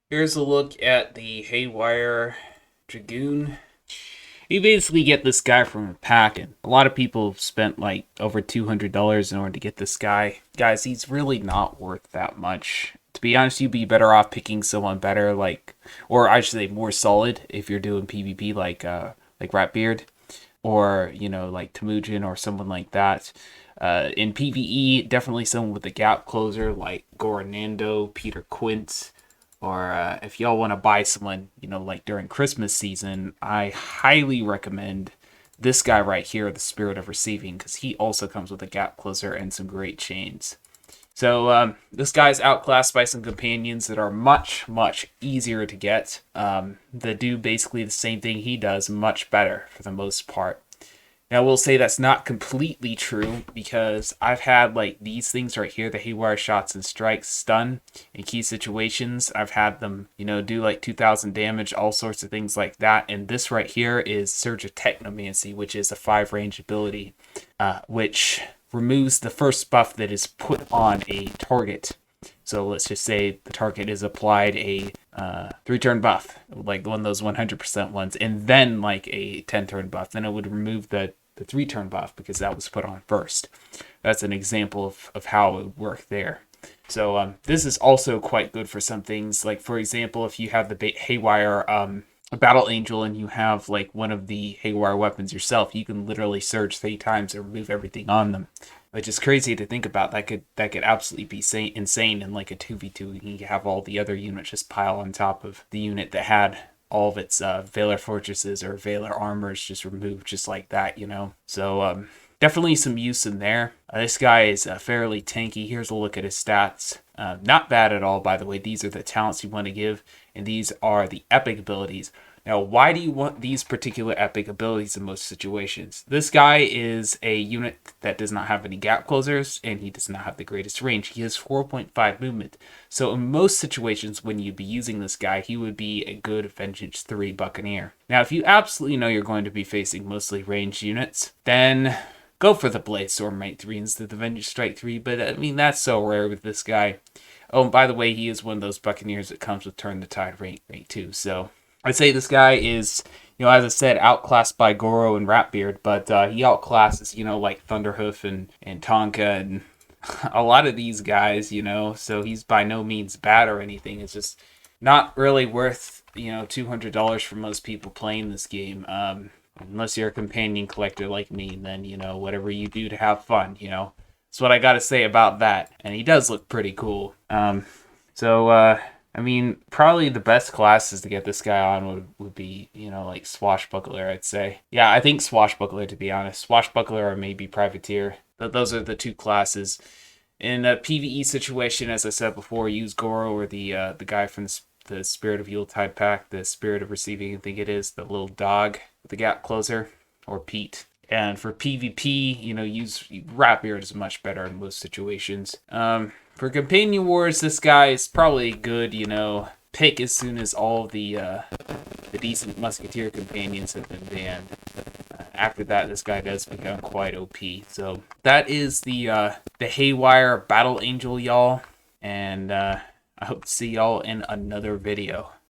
Here's a look at the Haywire Dragoon. You basically get this guy from a pack, and a lot of people have spent like over $200 in order to get this guy. Guys, he's really not worth that much. To be honest, you'd be better off picking someone better, or I should say more solid if you're doing PvP, like Ratbeard, or like Temujin or someone like that. In PvE, definitely someone with a gap closer like Goranando, Peter Quint, or if y'all want to buy someone, like during Christmas season, I highly recommend this guy right here, the Spirit of Receiving, because he also comes with a gap closer and some great chains. So this guy's outclassed by some companions that are much, much easier to get. That do basically the same thing he does, much better for the most part. Now, I will say that's not completely true because I've had like these things right here, the Haywire Shots and Strikes stun in key situations. I've had them, do like 2,000 damage, all sorts of things like that. And this right here is Surge of Technomancy, which is a 5 range ability, which removes the first buff that is put on a target. So let's just say the target is applied a 3-turn buff, like one of those 100% ones, and then like a 10-turn buff. Then it would remove the 3-turn buff because that was put on first. That's an example of how it would work there. So this is also quite good for some things. Like, for example, if you have the Haywire Battle Angel and you have like one of the Haywire weapons yourself, you can literally surge 3 times and remove everything on them, which is crazy to think about. That could absolutely be insane in like a 2v2. You can have all the other units just pile on top of the unit that had all of its Valor Fortresses or Valor Armors just removed just like that. So definitely some use in there. This guy is fairly tanky. Here's a look at his stats. Not bad at all, by the way. These are the talents you want to give, and these are the epic abilities. Now, why do you want these particular epic abilities in most situations? This guy is a unit that does not have any gap closers, and he does not have the greatest range. He has 4.5 movement. So in most situations when you'd be using this guy, he would be a good Vengeance 3 Buccaneer. Now, if you absolutely know you're going to be facing mostly ranged units, then go for the Blade Storm Rank 3 instead of the Vengeance Strike 3, but I mean, that's so rare with this guy. Oh, and by the way, he is one of those Buccaneers that comes with Turn the Tide rank 2, so I'd say this guy is, as I said, outclassed by Goro and Ratbeard, but he outclasses, like Thunderhoof and Tonka and a lot of these guys, so he's by no means bad or anything. It's just not really worth, $200 for most people playing this game. Unless you're a companion collector like me, then, whatever you do to have fun, That's what I got to say about that. And he does look pretty cool. I mean, probably the best classes to get this guy on would be, like Swashbuckler, I'd say. Yeah, I think Swashbuckler, to be honest. Swashbuckler or maybe Privateer. Those are the 2 classes. In a PvE situation, as I said before, use Goro or the guy from the Spirit of Yuletide pack, the Spirit of Receiving, I think it is, the little dog with the gap closer, or Pete. And for PvP, use Ratbeard is much better in most situations. For Companion Wars, this guy is probably good, pick as soon as all the decent Musketeer companions have been banned. After that, this guy does become quite OP. So that is the Haywire Battle Angel, y'all. And I hope to see y'all in another video.